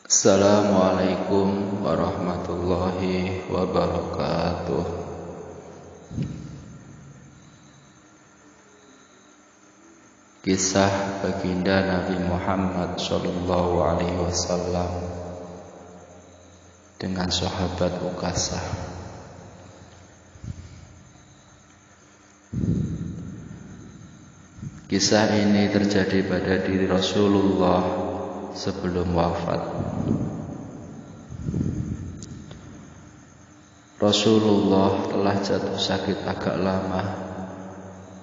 Assalamualaikum warahmatullahi wabarakatuh. Kisah baginda Nabi Muhammad SAW dengan sahabat Ukasah. Kisah ini terjadi pada diri Rasulullah sebelum wafat. Rasulullah telah jatuh sakit agak lama,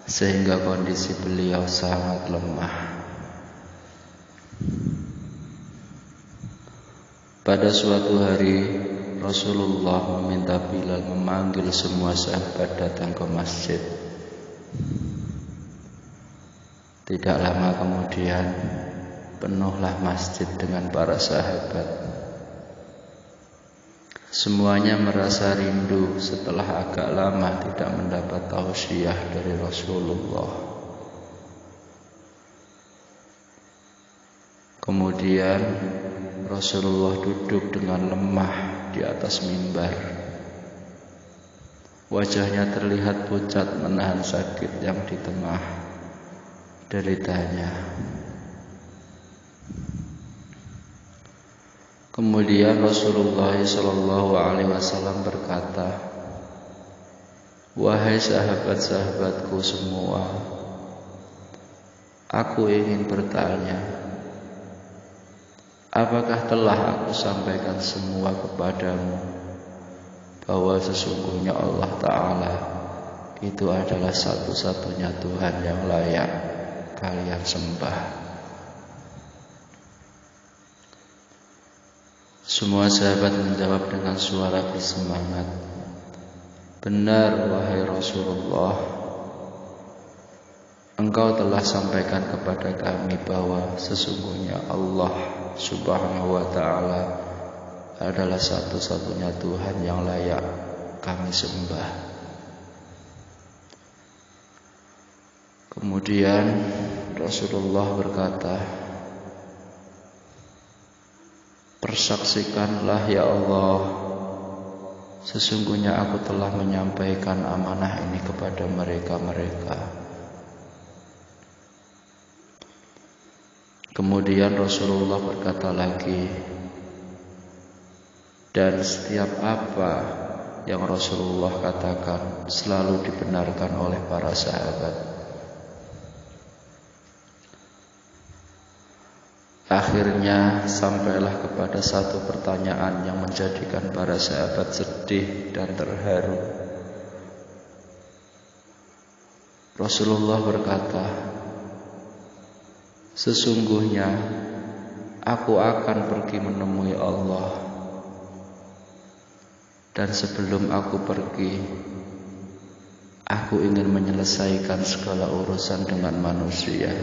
sehingga kondisi beliau sangat lemah. Pada suatu hari, Rasulullah meminta Bilal memanggil semua sahabat datang ke masjid. Tidak lama kemudian, penuhlah masjid dengan para sahabat. Semuanya merasa rindu setelah agak lama tidak mendapat tausiah dari Rasulullah. Kemudian Rasulullah duduk dengan lemah di atas mimbar. Wajahnya terlihat pucat menahan sakit yang di tengah deritanya. Kemudian Rasulullah SAW berkata, "Wahai sahabat-sahabatku semua, aku ingin bertanya, apakah telah aku sampaikan semua kepadamu bahwa sesungguhnya Allah Ta'ala itu adalah satu-satunya Tuhan yang layak kalian sembah?" Semua sahabat menjawab dengan suara bersemangat, "Benar, wahai Rasulullah, Engkau telah sampaikan kepada kami bahwa sesungguhnya Allah Subhanahu wa Ta'ala adalah satu-satunya Tuhan yang layak kami sembah." Kemudian Rasulullah berkata, "Persaksikanlah ya Allah, sesungguhnya aku telah menyampaikan amanah ini kepada mereka-mereka." Kemudian Rasulullah berkata lagi, dan setiap apa yang Rasulullah katakan selalu dibenarkan oleh para sahabat. Akhirnya sampailah kepada satu pertanyaan yang menjadikan para sahabat sedih dan terharu. Rasulullah berkata, "Sesungguhnya aku akan pergi menemui Allah, dan sebelum aku pergi, aku ingin menyelesaikan segala urusan dengan manusia.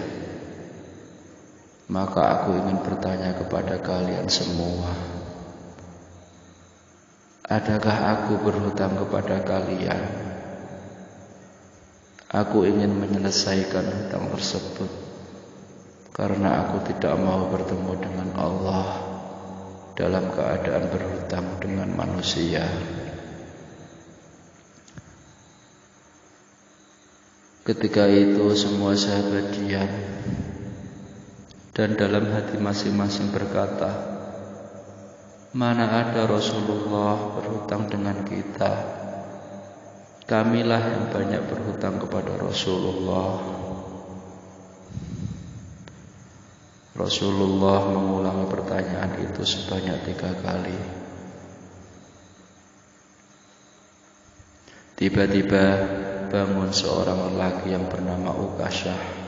Maka aku ingin bertanya kepada kalian semua, adakah aku berhutang kepada kalian? Aku ingin menyelesaikan hutang tersebut, karena aku tidak mau bertemu dengan Allah dalam keadaan berhutang dengan manusia." Ketika itu semua sahabat diam, dan dalam hati masing-masing berkata, "Mana ada Rasulullah berhutang dengan kita? Kamilah yang banyak berhutang kepada Rasulullah." Rasulullah mengulangi pertanyaan itu sebanyak 3 kali. Tiba-tiba bangun seorang lelaki yang bernama Ukasah,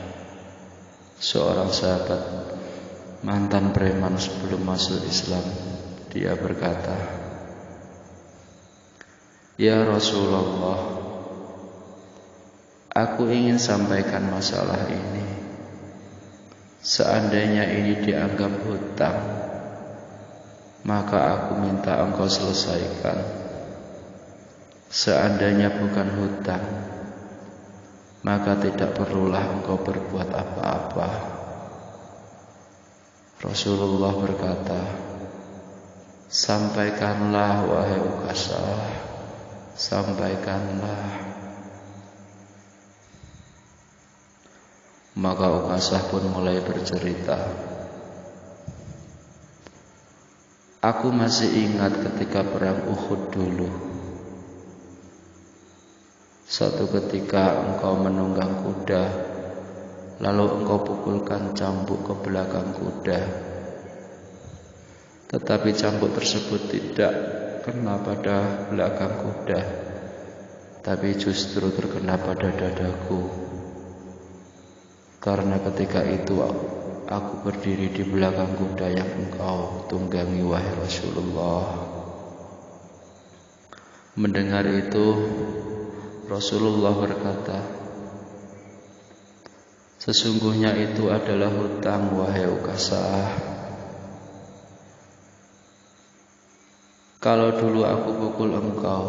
seorang sahabat mantan preman sebelum masuk Islam. Dia berkata, "Ya Rasulullah, aku ingin sampaikan masalah ini. Seandainya ini dianggap hutang, maka aku minta engkau selesaikan. Seandainya bukan hutang, maka tidak perlulah engkau berbuat apa-apa." Rasulullah berkata, Sampaikanlah wahai Ukasah, sampaikanlah. Maka Ukasah pun mulai bercerita. Aku masih ingat ketika perang Uhud dulu. Suatu ketika engkau menunggang kuda, lalu engkau pukulkan cambuk ke belakang kuda. Tetapi cambuk tersebut tidak kena pada belakang kuda, tapi justru terkena pada dadaku. Karena ketika itu aku berdiri di belakang kuda yang engkau tunggangi wahai Rasulullah. Mendengar itu, Rasulullah berkata, sesungguhnya itu adalah hutang wahai Ukasah. Kalau dulu aku pukul engkau,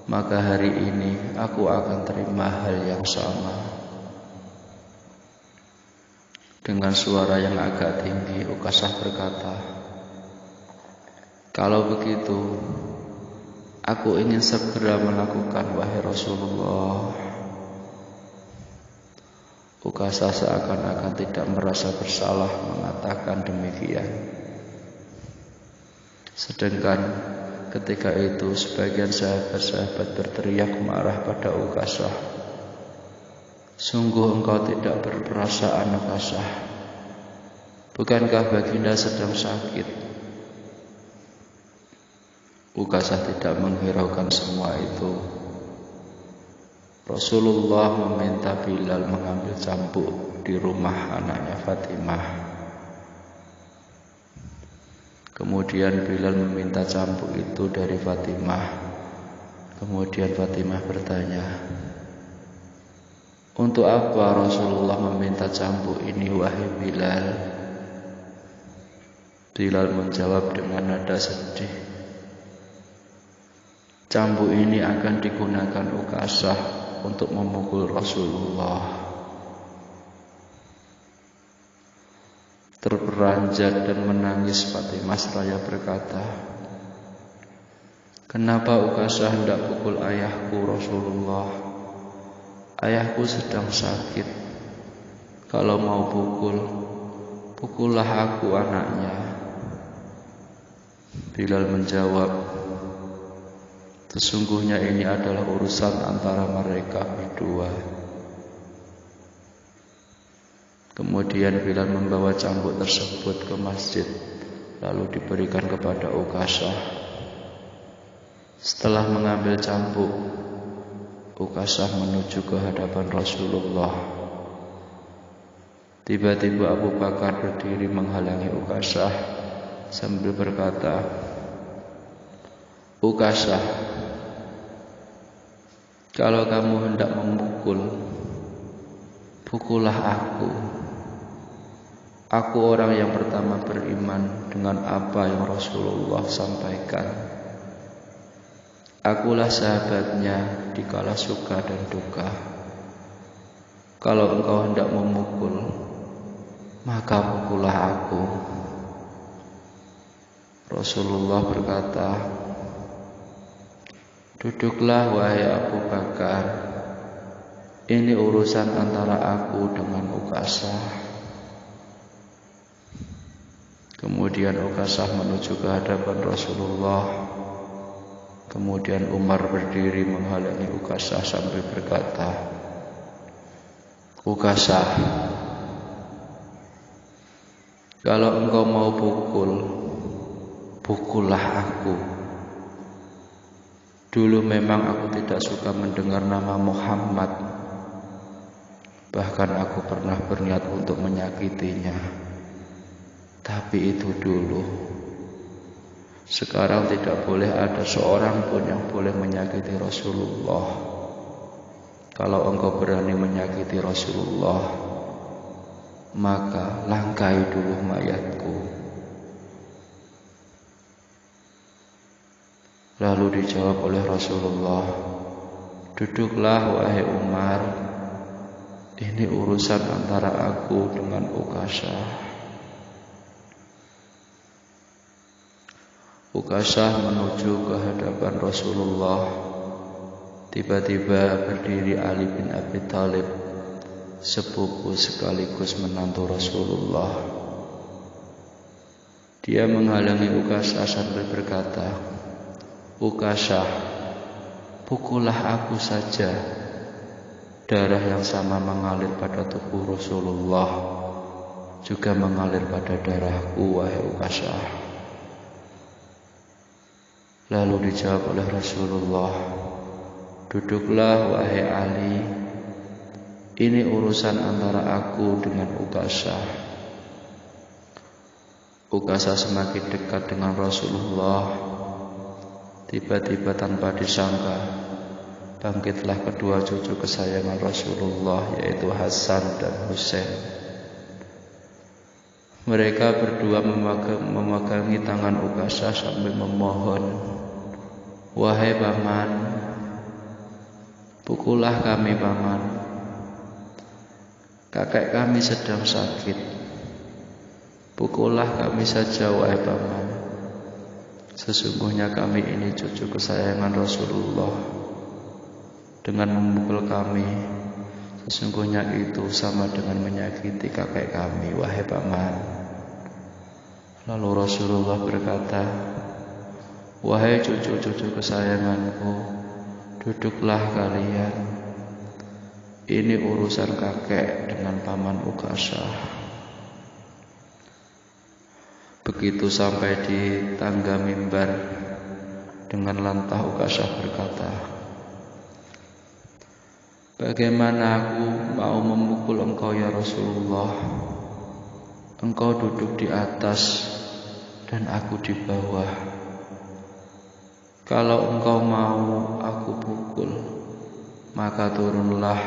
maka hari ini aku akan terima hal yang sama. Dengan suara yang agak tinggi, Ukasah berkata, kalau begitu, aku ingin segera melakukan wahai Rasulullah. Ukasah seakan-akan tidak merasa bersalah mengatakan demikian. Sedangkan ketika itu sebagian sahabat-sahabat berteriak marah pada Ukasah. Sungguh engkau tidak berperasaan, Ukasah. Bukankah baginda sedang sakit? Ukasah tidak menghiraukan semua itu. Rasulullah meminta Bilal mengambil cambuk di rumah anaknya Fatimah. Kemudian Bilal meminta cambuk itu dari Fatimah. Kemudian Fatimah bertanya, untuk apa Rasulullah meminta cambuk ini wahai Bilal? Bilal menjawab dengan nada sedih, cambuk ini akan digunakan Ukasah untuk memukul Rasulullah. Terperanjat dan menangis Fatimah seraya berkata, kenapa Ukasah hendak pukul ayahku Rasulullah? Ayahku sedang sakit. Kalau mau pukul, pukullah aku anaknya. Bilal menjawab, sesungguhnya ini adalah urusan antara mereka berdua. Kemudian Bilal membawa cambuk tersebut ke masjid, lalu diberikan kepada Ukasah. Setelah mengambil cambuk, Ukasah menuju ke hadapan Rasulullah. Tiba-tiba Abu Bakar berdiri menghalangi Ukasah sambil berkata, Ukasah, kalau kamu hendak memukul, pukullah aku. Aku orang yang pertama beriman dengan apa yang Rasulullah sampaikan. Akulah sahabatnya di kala suka dan duka. Kalau engkau hendak memukul, maka pukullah aku. Rasulullah berkata, duduklah wahai Abu Bakar. Ini urusan antara aku dengan Ukasah. Kemudian Ukasah menuju ke hadapan Rasulullah. Kemudian Umar berdiri menghalangi Ukasah sambil berkata, Ukasah, kalau engkau mau pukul, pukullah aku. Dulu memang aku tidak suka mendengar nama Muhammad. Bahkan aku pernah berniat untuk menyakitinya. Tapi itu dulu. Sekarang tidak boleh ada seorang pun yang boleh menyakiti Rasulullah. Kalau engkau berani menyakiti Rasulullah, maka langkai dulu mayatku. Lalu dijawab oleh Rasulullah, duduklah wahai Umar. Ini urusan antara aku dengan Ukasah. Ukasah menuju ke hadapan Rasulullah. Tiba-tiba berdiri Ali bin Abi Thalib, sepupu sekaligus menantu Rasulullah. Dia menghalangi Ukasah sambil berkata, "Ukasah, pukullah aku saja." Darah yang sama mengalir pada tubuh Rasulullah, juga mengalir pada darahku, wahai Ukasah. Lalu dijawab oleh Rasulullah, "Duduklah wahai Ali, ini urusan antara aku dengan Ukasah." Ukasah semakin dekat dengan Rasulullah. Tiba-tiba tanpa disangka, bangkitlah kedua cucu kesayangan Rasulullah, yaitu Hasan dan Husain. Mereka berdua memegangi tangan Ukasah sambil memohon, "Wahai paman, pukullah kami paman. Kakek kami sedang sakit. Pukullah kami saja wahai paman. Sesungguhnya kami ini cucu kesayangan Rasulullah. Dengan memukul kami, sesungguhnya itu sama dengan menyakiti kakek kami, wahai paman." Lalu Rasulullah berkata, "Wahai cucu-cucu kesayanganku, duduklah kalian. Ini urusan kakek dengan paman Ukasah." Begitu sampai di tangga mimbar, dengan lantah Ukasah berkata, "Bagaimana aku mau memukul engkau ya Rasulullah? Engkau duduk di atas dan aku di bawah. Kalau engkau mau aku pukul, maka turunlah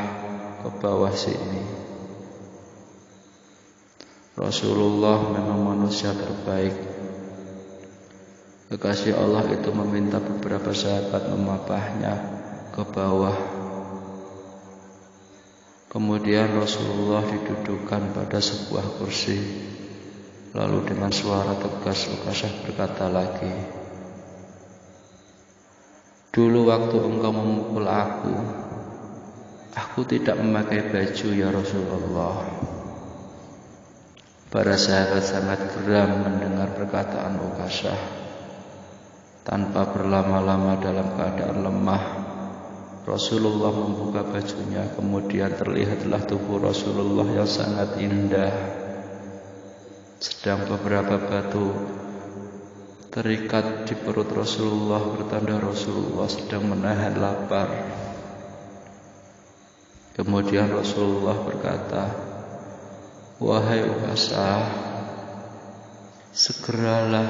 ke bawah sini." Rasulullah memang manusia terbaik. Kekasih Allah itu meminta beberapa sahabat memapahnya ke bawah. Kemudian Rasulullah didudukkan pada sebuah kursi. Lalu dengan suara tegas Ukasah berkata lagi, "Dulu waktu engkau memukul aku tidak memakai baju ya Rasulullah." Para sahabat sangat geram mendengar perkataan Ukasah. Tanpa berlama-lama dalam keadaan lemah, Rasulullah membuka bajunya. Kemudian terlihatlah tubuh Rasulullah yang sangat indah. Sedang beberapa batu terikat di perut Rasulullah, bertanda Rasulullah sedang menahan lapar. Kemudian Rasulullah berkata, "Wahai Ukasah, segeralah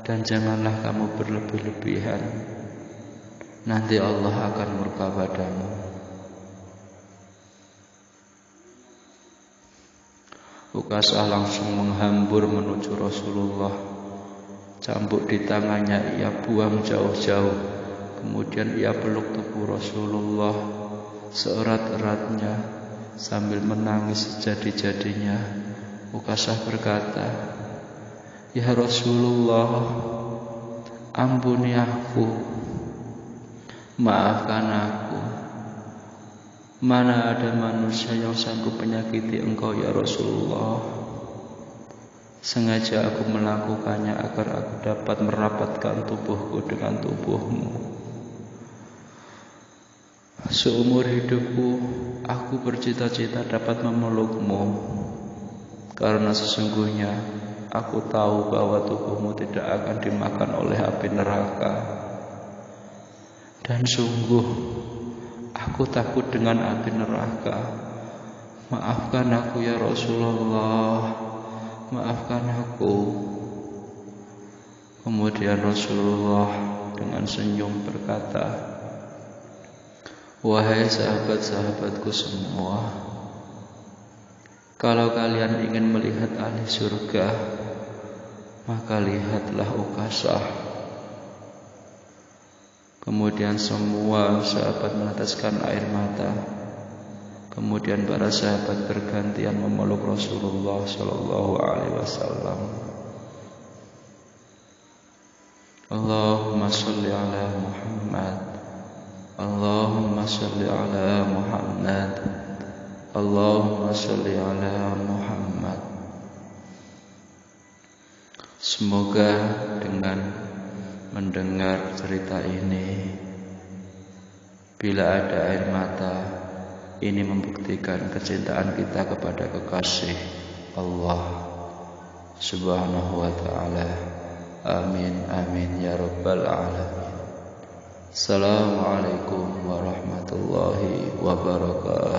dan janganlah kamu berlebih-lebihan. Nanti Allah akan murka padamu." Ukasah langsung menghambur menuju Rasulullah. Cambuk di tangannya ia buang jauh-jauh. Kemudian ia peluk tubuh Rasulullah seerat-eratnya. Sambil menangis sejadi-jadinya, Ukasah berkata, "Ya Rasulullah, ampuni aku, maafkan aku. Mana ada manusia yang sanggup menyakiti engkau ya Rasulullah. Sengaja aku melakukannya agar aku dapat merapatkan tubuhku dengan tubuhmu. Seumur hidupku, aku bercita-cita dapat memelukmu, karena sesungguhnya aku tahu bahwa tubuhmu tidak akan dimakan oleh api neraka. Dan sungguh, aku takut dengan api neraka. Maafkan aku ya Rasulullah, maafkan aku." Kemudian Rasulullah dengan senyum berkata, "Wahai sahabat-sahabatku semua, kalau kalian ingin melihat ahli surga, maka lihatlah Ukasah." Kemudian semua sahabat meneteskan air mata. Kemudian para sahabat bergantian memeluk Rasulullah Shallallahu Alaihi Wasallam. Allahumma sholli ala Muhammad. Allahumma sholli ala Muhammad. Allahumma sholli ala Muhammad. Semoga dengan mendengar cerita ini, bila ada air mata, ini membuktikan kecintaan kita kepada kekasih Allah Subhanahu wa ta'ala. Amin amin ya rabbal alamin. Assalamualaikum warahmatullahi wabarakatuh.